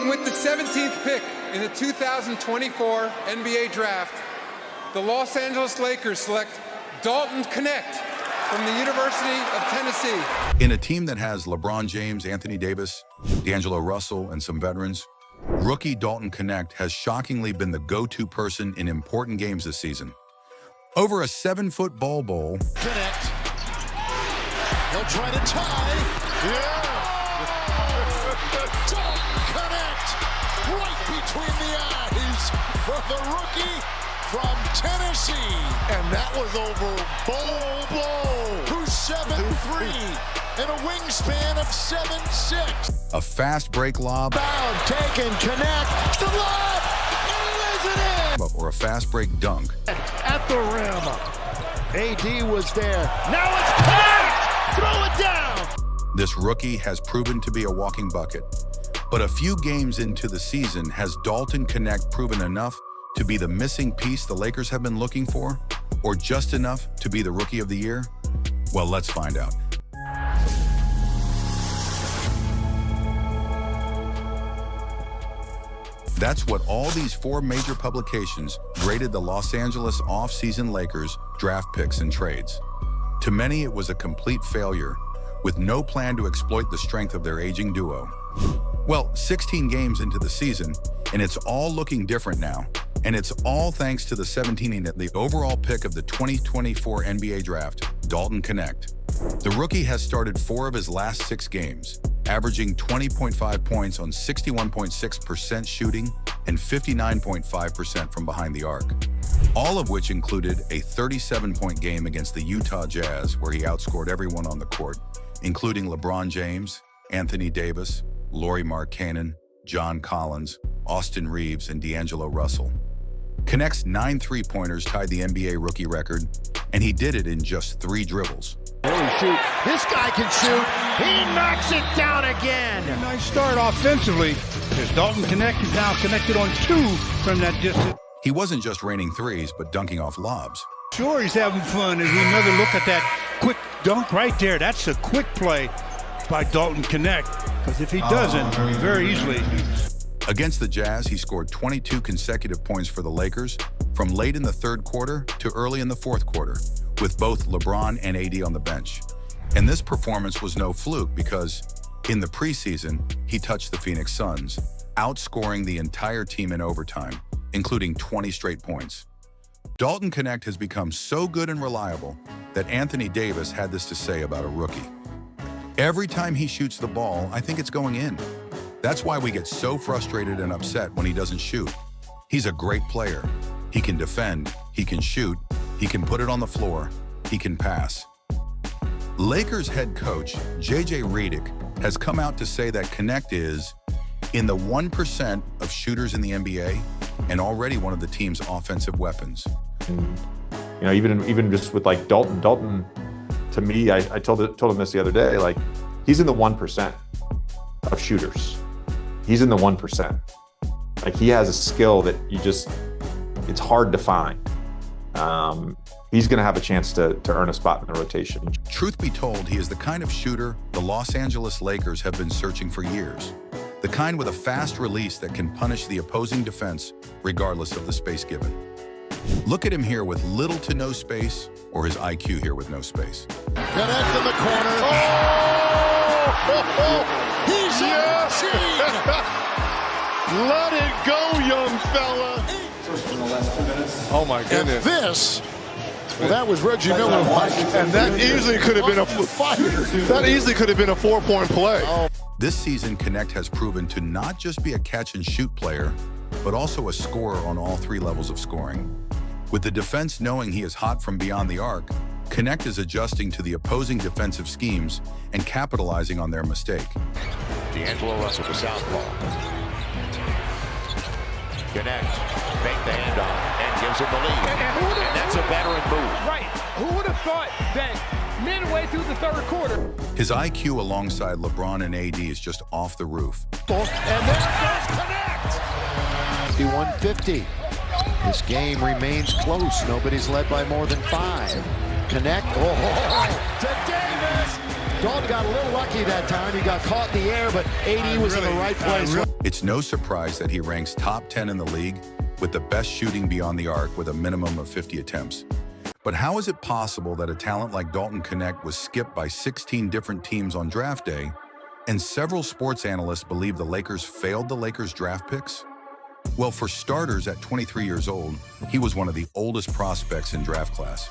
And with the 17th pick in the 2024 NBA Draft, the Los Angeles Lakers select Dalton Knecht from the University of Tennessee. In a team that has LeBron James, Anthony Davis, D'Angelo Russell, and some veterans, rookie Dalton Knecht has shockingly been the go-to person in important games this season. Over a 7-foot ball bowl. Knecht. He'll try to tie. Yeah. Dalton Knecht right between the eyes for the rookie from Tennessee. And that was over Bobo, who's 7'3" and a wingspan of 7'6". A fast break lob. Down, taken, Knecht, the lob, and he lays it in. Or a fast break dunk. At the rim. AD was there. Now it's Knecht! Throw it down! This rookie has proven to be a walking bucket. But a few games into the season, has Dalton Knecht proven enough to be the missing piece the Lakers have been looking for? Or just enough to be the Rookie of the Year? Well, let's find out. That's what all these 4 major publications graded the Los Angeles off-season Lakers draft picks and trades. To many, it was a complete failure, with no plan to exploit the strength of their aging duo. Well, 16 games into the season, and it's all looking different now. And it's all thanks to the 17th, the overall pick of the 2024 NBA Draft, Dalton Knecht. The rookie has started 4 of his last 6 games, averaging 20.5 points on 61.6% shooting and 59.5% from behind the arc, all of which included a 37-point game against the Utah Jazz, where he outscored everyone on the court, including LeBron James, Anthony Davis, Lauri Markkanen, John Collins, Austin Reeves, and D'Angelo Russell. Knecht's 9 three-pointers tied the NBA rookie record, and he did it in just 3 dribbles. Shoot. This guy can shoot. He knocks it down again. Nice start offensively, because Dalton Knecht is now connected on 2 from that distance. He wasn't just raining threes, but dunking off lobs. Sure, he's having fun. As another look at that quick dunk right there. That's a quick play by Dalton Knecht, because if he doesn't, very easily. Against the Jazz, he scored 22 consecutive points for the Lakers from late in the 3rd quarter to early in the 4th quarter, with both LeBron and AD on the bench. And this performance was no fluke, because in the preseason, he touched the Phoenix Suns, outscoring the entire team in overtime, including 20 straight points. Dalton Knecht has become so good and reliable that Anthony Davis had this to say about a rookie. Every time he shoots the ball, I think it's going in. That's why we get so frustrated and upset when he doesn't shoot. He's a great player. He can defend, he can shoot, he can put it on the floor, he can pass. Lakers head coach JJ Redick has come out to say that Knecht is in the 1% of shooters in the NBA and already one of the team's offensive weapons. You know, even just with like Dalton, to me, I told him this the other day, like, he's in the 1% of shooters. He's in the 1%. Like, he has a skill that it's hard to find. He's going to have a chance to earn a spot in the rotation. Truth be told, he is the kind of shooter the Los Angeles Lakers have been searching for years. The kind with a fast release that can punish the opposing defense regardless of the space given. Look at him here with little to no space, or his IQ here with no space. Knecht in the corner. Oh! He's in the machine! Let it go, young fella. First in the last 2 minutes. Oh my goodness. And this, well, that was Reggie Miller. And that easily could have been a 4-point play. Oh. This season, Knecht has proven to not just be a catch-and-shoot player, but also a scorer on all 3 levels of scoring. With the defense knowing he is hot from beyond the arc, Knecht is adjusting to the opposing defensive schemes and capitalizing on their mistake. D'Angelo Russell to southpaw. Knecht, fake the handoff, and gives him the lead. And that's a veteran move. Right. Who would have thought that midway through the 3rd quarter? His IQ alongside LeBron and AD is just off the roof. And there goes Knecht! 150. This game remains close. Nobody's led by more than 5. Knecht, to Davis, Dalton got a little lucky that time. He got caught in the air, but AD was in the right place. It's no surprise that he ranks top 10 in the league with the best shooting beyond the arc with a minimum of 50 attempts. But how is it possible that a talent like Dalton Knecht was skipped by 16 different teams on draft day, and several sports analysts believe the Lakers failed the Lakers draft picks? Well, for starters, at 23 years old, he was one of the oldest prospects in draft class.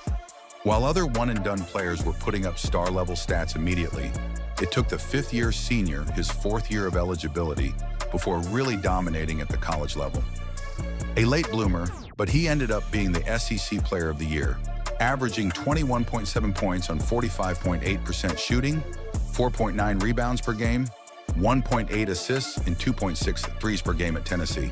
While other one-and-done players were putting up star-level stats immediately, it took the fifth-year senior his fourth year of eligibility before really dominating at the college level. A late bloomer, but he ended up being the SEC Player of the Year, averaging 21.7 points on 45.8% shooting, 4.9 rebounds per game, 1.8 assists, and 2.6 threes per game at Tennessee.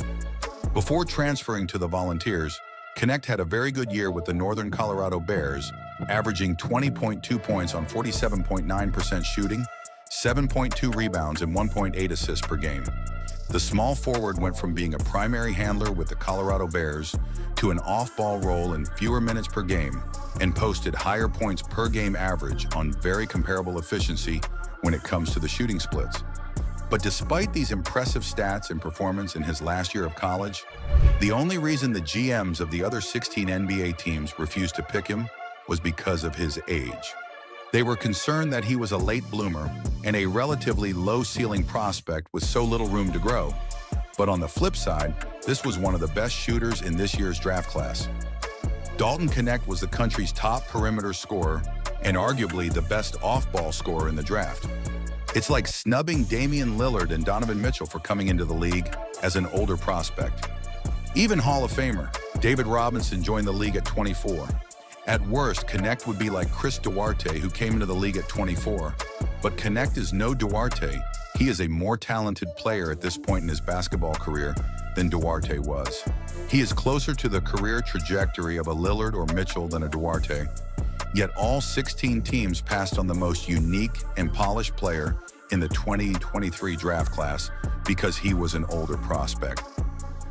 Before transferring to the Volunteers, Knecht had a very good year with the Northern Colorado Bears, averaging 20.2 points on 47.9% shooting, 7.2 rebounds, and 1.8 assists per game. The small forward went from being a primary handler with the Colorado Bears to an off-ball role in fewer minutes per game and posted higher points per game average on very comparable efficiency when it comes to the shooting splits. But despite these impressive stats and performance in his last year of college, the only reason the GMs of the other 16 NBA teams refused to pick him was because of his age. They were concerned that he was a late bloomer and a relatively low-ceiling prospect with so little room to grow. But on the flip side, this was one of the best shooters in this year's draft class. Dalton Knecht was the country's top perimeter scorer and arguably the best off-ball scorer in the draft. It's like snubbing Damian Lillard and Donovan Mitchell for coming into the league as an older prospect. Even Hall of Famer David Robinson joined the league at 24. At worst, Knecht would be like Chris Duarte, who came into the league at 24. But Knecht is no Duarte. He is a more talented player at this point in his basketball career than Duarte was. He is closer to the career trajectory of a Lillard or Mitchell than a Duarte. Yet all 16 teams passed on the most unique and polished player in the 2023 draft class because he was an older prospect.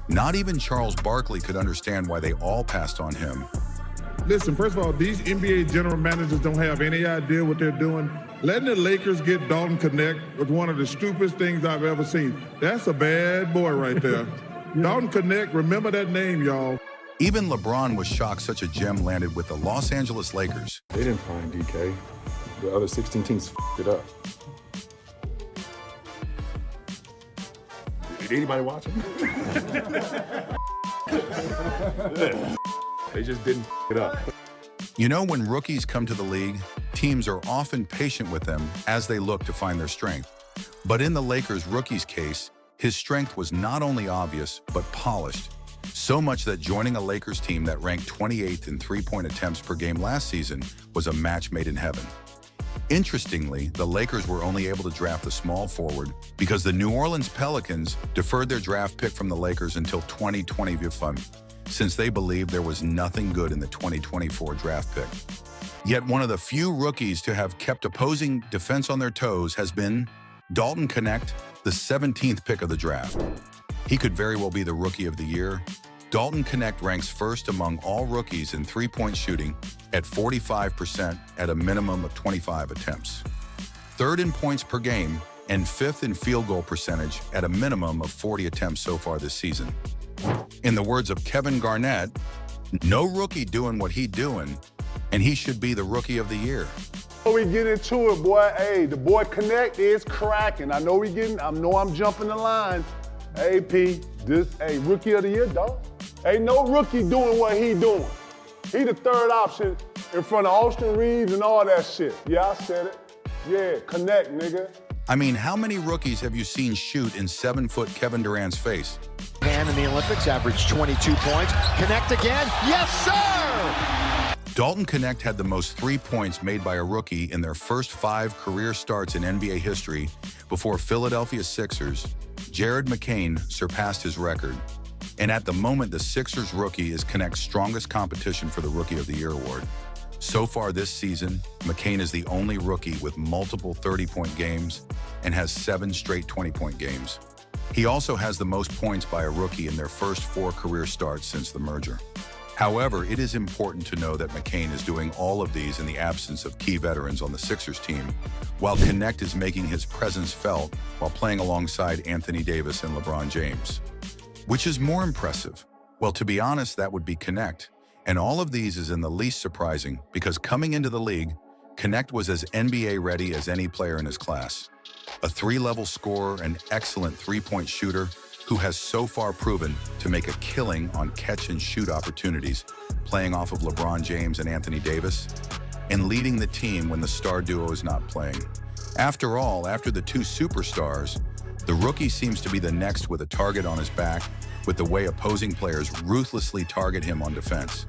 Not even Charles Barkley could understand why they all passed on him. Listen, first of all, these NBA general managers don't have any idea what they're doing. Letting the Lakers get Dalton Knecht was one of the stupidest things I've ever seen. That's a bad boy right there. Dalton Knecht, remember that name, y'all. Even LeBron was shocked such a gem landed with the Los Angeles Lakers. They didn't find DK. The other 16 teams f***ed it up. Did anybody watch him? They just didn't f*** it up. You know, when rookies come to the league, teams are often patient with them as they look to find their strength. But in the Lakers' rookie's case, his strength was not only obvious, but polished. So much that joining a Lakers team that ranked 28th in three-point attempts per game last season was a match made in heaven. Interestingly, the Lakers were only able to draft the small forward because the New Orleans Pelicans deferred their draft pick from the Lakers until 2025, since they believed there was nothing good in the 2024 draft pick. Yet one of the few rookies to have kept opposing defense on their toes has been Dalton Knecht, the 17th pick of the draft. He could very well be the Rookie of the Year. Dalton Knecht ranks first among all rookies in three-point shooting at 45% at a minimum of 25 attempts. Third in points per game and fifth in field goal percentage at a minimum of 40 attempts so far this season. In the words of Kevin Garnett, no rookie doing what he doing, and he should be the Rookie of the Year. Before we get into it, boy, hey, the boy Knecht is cracking. I know I'm jumping the line. Hey, P, Rookie of the Year, dog. Ain't no rookie doing what he doing. He the third option in front of Austin Reeves and all that shit. Yeah, I said it. Yeah, Knecht, nigga. I mean, how many rookies have you seen shoot in 7-foot Kevin Durant's face? Man in the Olympics averaged 22 points. Knecht again. Yes, sir! Dalton Knecht had the most 3 points made by a rookie in their first 5 career starts in NBA history before Philadelphia Sixers Jared McCain surpassed his record. And at the moment, the Sixers rookie is Knecht's strongest competition for the Rookie of the Year award. So far this season, McCain is the only rookie with multiple 30-point games and has 7 straight 20-point games. He also has the most points by a rookie in their first 4 career starts since the merger. However, it is important to know that McCain is doing all of these in the absence of key veterans on the Sixers team, while Knecht is making his presence felt while playing alongside Anthony Davis and LeBron James. Which is more impressive? Well, to be honest, that would be Knecht. And all of these is in the least surprising because coming into the league, Knecht was as NBA ready as any player in his class. A three-level scorer and excellent three-point shooter who has so far proven to make a killing on catch-and-shoot opportunities, playing off of LeBron James and Anthony Davis, and leading the team when the star duo is not playing. After all, after the two superstars, the rookie seems to be the next with a target on his back, with the way opposing players ruthlessly target him on defense.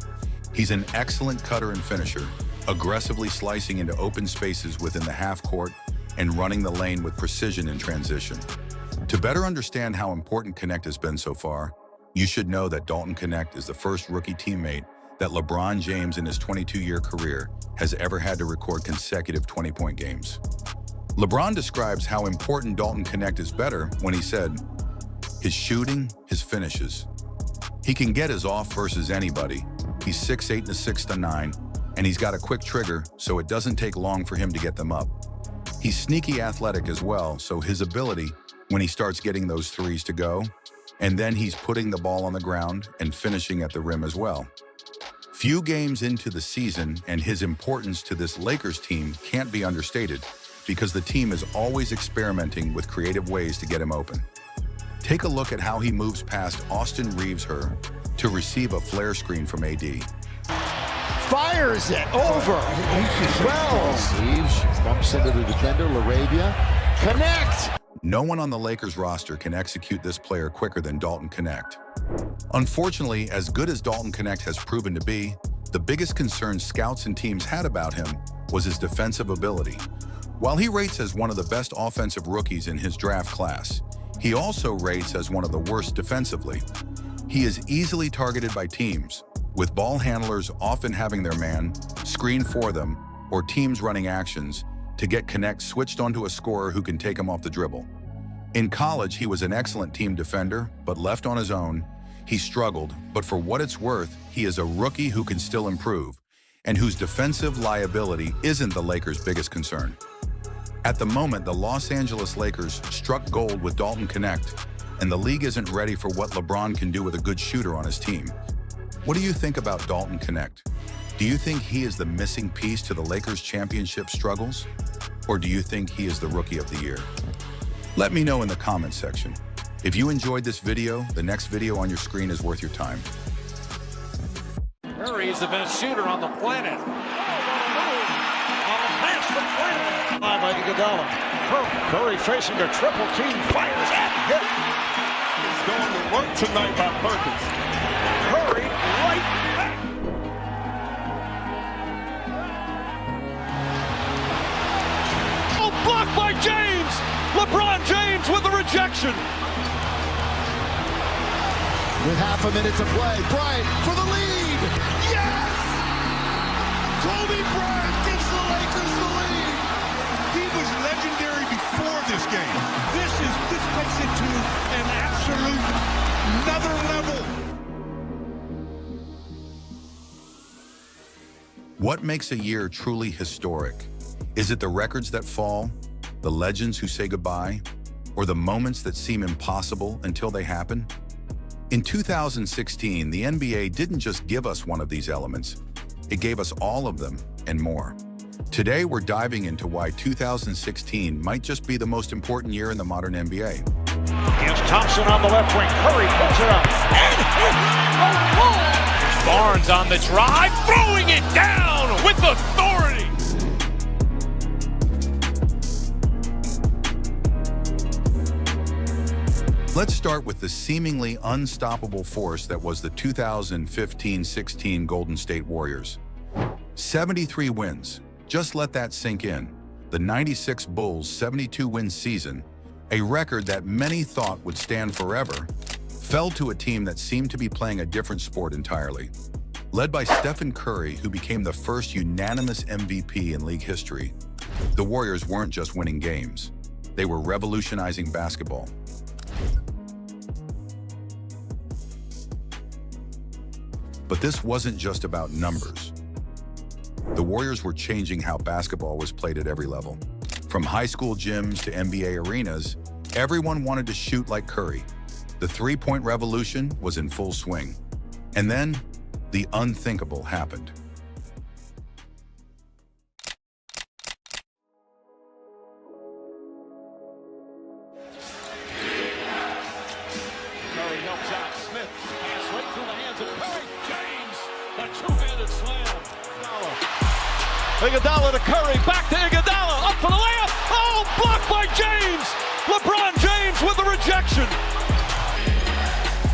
He's an excellent cutter and finisher, aggressively slicing into open spaces within the half court and running the lane with precision in transition. To better understand how important Knecht has been so far, you should know that Dalton Knecht is the first rookie teammate that LeBron James in his 22-year career has ever had to record consecutive 20-point games. LeBron describes how important Dalton Knecht is better when he said, his shooting, his finishes. He can get his off versus anybody. He's 6'8" and a 6'9", and he's got a quick trigger, so it doesn't take long for him to get them up. He's sneaky athletic as well, so his ability when he starts getting those threes to go, and then he's putting the ball on the ground and finishing at the rim as well. Few games into the season, and his importance to this Lakers team can't be understated because the team is always experimenting with creative ways to get him open. Take a look at how he moves past Austin Reeves to receive a flare screen from AD. Fires it over. Wells. Reeves bumps into the defender, LaRavia. Knecht. No one on the Lakers roster can execute this player quicker than Dalton Knecht. Unfortunately, as good as Dalton Knecht has proven to be, the biggest concern scouts and teams had about him was his defensive ability. While he rates as one of the best offensive rookies in his draft class, he also rates as one of the worst defensively. He is easily targeted by teams, with ball handlers often having their man screen for them or teams running actions to get Knecht switched onto a scorer who can take him off the dribble. In college, he was an excellent team defender, but left on his own, he struggled, but for what it's worth, he is a rookie who can still improve and whose defensive liability isn't the Lakers' biggest concern. At the moment, the Los Angeles Lakers struck gold with Dalton Knecht, and the league isn't ready for what LeBron can do with a good shooter on his team. What do you think about Dalton Knecht? Do you think he is the missing piece to the Lakers' championship struggles? Or do you think he is the Rookie of the Year? Let me know in the comments section. If you enjoyed this video, the next video on your screen is worth your time. Curry is the best shooter on the planet. On the pass from Planet. By Iguodala. Curry facing a triple team. Fires at hit. It's going to work tonight by Perkins. Curry right back. Oh, blocked by James. LeBron James with a rejection. With half a minute to play, Bryant for the lead. Yes! Kobe Bryant gives the Lakers the lead. He was legendary before this game. This takes it to an absolute another level. What makes a year truly historic? Is it the records that fall, the legends who say goodbye, or the moments that seem impossible until they happen? In 2016, the NBA didn't just give us one of these elements, it gave us all of them and more. Today, we're diving into why 2016 might just be the most important year in the modern NBA. Here's Thompson on the left wing. Curry puts it up. And Barnes on the drive, throwing it down with authority. Let's start with the seemingly unstoppable force that was the 2015-16 Golden State Warriors. 73 wins. Just let that sink in. The 96 Bulls' 72-win season, a record that many thought would stand forever, fell to a team that seemed to be playing a different sport entirely. Led by Stephen Curry, who became the first unanimous MVP in league history, the Warriors weren't just winning games. They were revolutionizing basketball. But this wasn't just about numbers. The Warriors were changing how basketball was played at every level. From high school gyms to NBA arenas, everyone wanted to shoot like Curry. The three-point revolution was in full swing. And then, the unthinkable happened. Curry helps out Smith. Pass right through the hands of Curry. James, a two-handed slam. Iguodala to Curry, back to Iguodala, up for the layup. Oh, blocked by James. LeBron James with the rejection.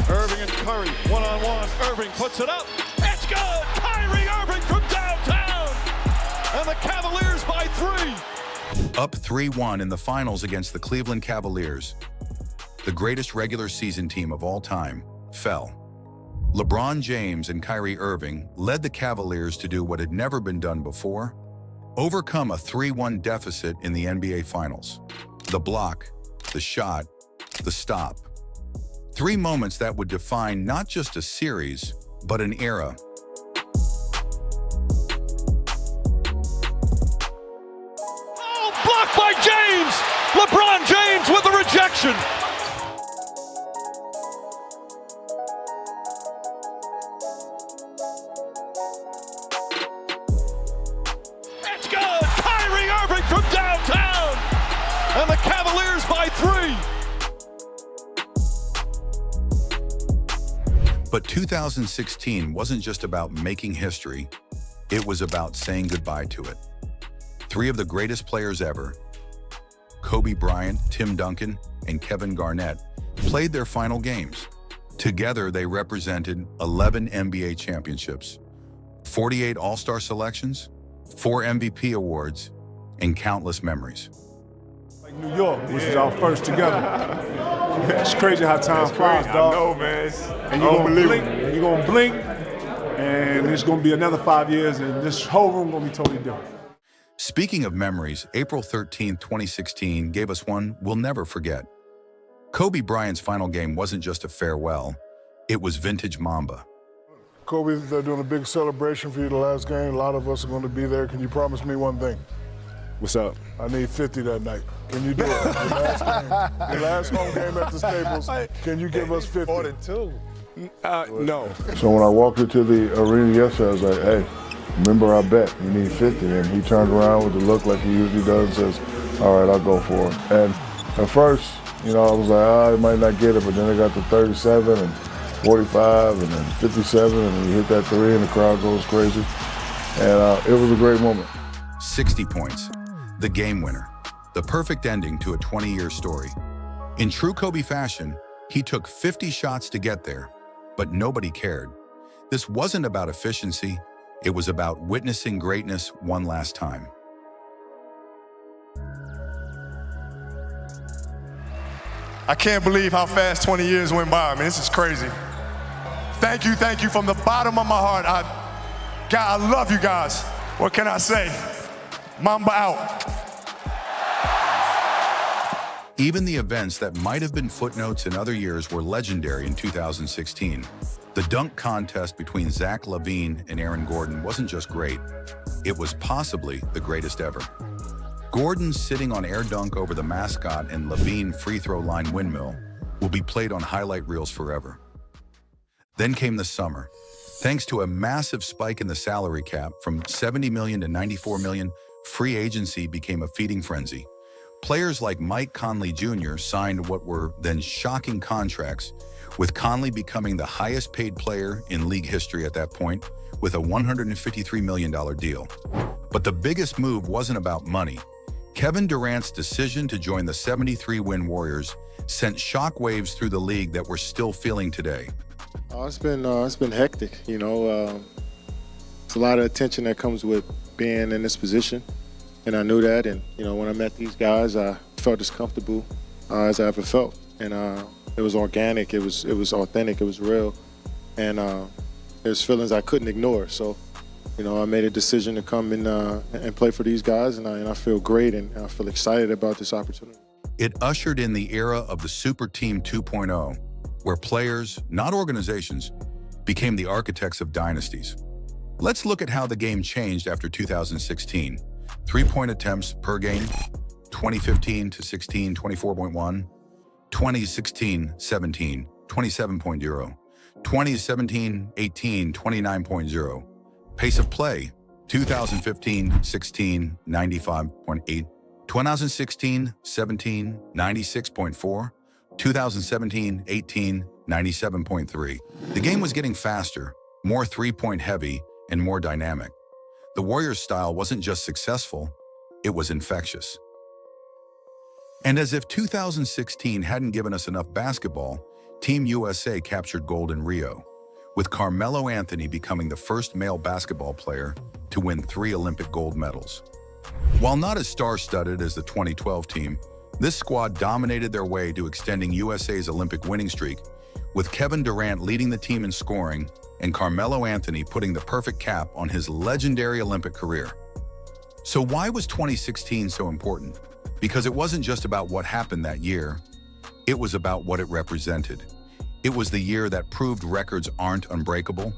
Irving and Curry, one-on-one. Irving puts it up. It's good. Kyrie Irving from downtown. And the Cavaliers by 3. Up 3-1 in the finals against the Cleveland Cavaliers, the greatest regular season team of all time, fell. LeBron James and Kyrie Irving led the Cavaliers to do what had never been done before: overcome a 3-1 deficit in the NBA Finals. The block, the shot, the stop. 3 moments that would define not just a series, but an era. Oh, blocked by James! LeBron James with the rejection. It's good! Kyrie Irving from downtown! And the Cavaliers by 3. But 2016 wasn't just about making history, it was about saying goodbye to it. 3 of the greatest players ever, Kobe Bryant, Tim Duncan, and Kevin Garnett, played their final games. Together, they represented 11 NBA championships, 48 All-Star selections, 4 MVP awards, and countless memories. Like New York, which is our first together. It's crazy how time flies, dog. I know, man. And you're gonna blink, and it's gonna be another 5 years, and this whole room gonna be totally different. Speaking of memories, April 13, 2016 gave us one we'll never forget. Kobe Bryant's final game wasn't just a farewell, it was vintage Mamba. Kobe, they're doing a big celebration for you the last game. A lot of us are going to be there. Can you promise me one thing? What's up? I need 50 that night. Can you do it? Your last home game at the Staples, can you give us 50? 42. No. So when I walked into the arena yesterday, I was like, hey, remember our bet, you need 50. And he turned around with the look like he usually does and says, all right, I'll go for it. And at first, I was like, I might not get it, but then I got to 37 and 45 and then 57, and he hit that 3 and the crowd goes crazy. And it was a great moment. 60 points, the game winner, the perfect ending to a 20-year story. In true Kobe fashion, he took 50 shots to get there, but nobody cared. This wasn't about efficiency, it was about witnessing greatness one last time. I can't believe how fast 20 years went by. I mean, this is crazy. Thank you from the bottom of my heart. God, I love you guys. What can I say? Mamba out. Even the events that might have been footnotes in other years were legendary in 2016. The dunk contest between Zach LaVine and Aaron Gordon wasn't just great, it was possibly the greatest ever. Gordon sitting on air dunk over the mascot and LaVine free throw line windmill will be played on highlight reels forever. Then came the summer. Thanks to a massive spike in the salary cap from $70 million to $94 million, free agency became a feeding frenzy. Players like Mike Conley Jr. signed what were then shocking contracts, with Conley becoming the highest paid player in league history at that point, with a $153 million deal. But the biggest move wasn't about money. Kevin Durant's decision to join the 73-win Warriors sent shockwaves through the league that we're still feeling today. It's been hectic, It's a lot of attention that comes with being in this position, and I knew that. And when I met these guys, I felt as comfortable as I ever felt, and it was organic, it was authentic, it was real, and there's feelings I couldn't ignore. So, I made a decision to come and play for these guys, and I feel great, and I feel excited about this opportunity. It ushered in the era of the Super Team 2.0, where players, not organizations, became the architects of dynasties. Let's look at how the game changed after 2016. 3-point attempts per game, 2015 to 16, 24.1, 2016-17, 27.0, 2017-18, 29.0. Pace of play, 2015-16, 95.8, 2016-17, 96.4, 2017-18, 97.3. The game was getting faster, more three-point heavy, and more dynamic. The Warriors' style wasn't just successful, it was infectious. And as if 2016 hadn't given us enough basketball, Team USA captured gold in Rio, with Carmelo Anthony becoming the first male basketball player to win 3 Olympic gold medals. While not as star-studded as the 2012 team, this squad dominated their way to extending USA's Olympic winning streak, with Kevin Durant leading the team in scoring and Carmelo Anthony putting the perfect cap on his legendary Olympic career. So why was 2016 so important? Because it wasn't just about what happened that year, it was about what it represented. It was the year that proved records aren't unbreakable,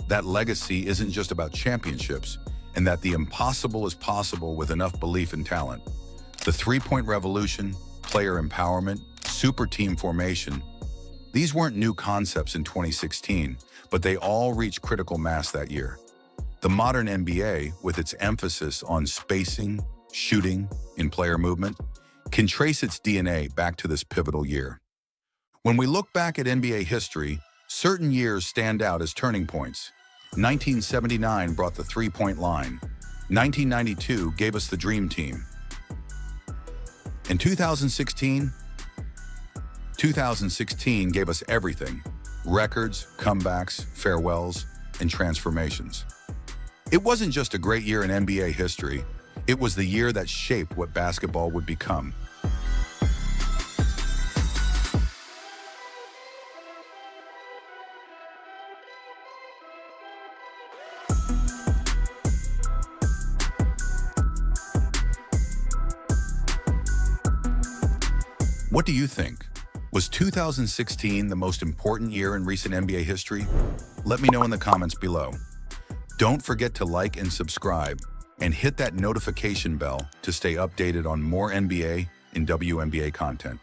that legacy isn't just about championships, and that the impossible is possible with enough belief and talent. The three-point revolution, player empowerment, super team formation, these weren't new concepts in 2016, but they all reached critical mass that year. The modern NBA, with its emphasis on spacing, shooting, and player movement, can trace its DNA back to this pivotal year. When we look back at NBA history, certain years stand out as turning points. 1979 brought the three-point line. 1992 gave us the Dream Team. And 2016 gave us everything: records, comebacks, farewells, and transformations. It wasn't just a great year in NBA history, it was the year that shaped what basketball would become. What do you think? Was 2016 the most important year in recent NBA history? Let me know in the comments below. Don't forget to like and subscribe, and hit that notification bell to stay updated on more NBA and WNBA content.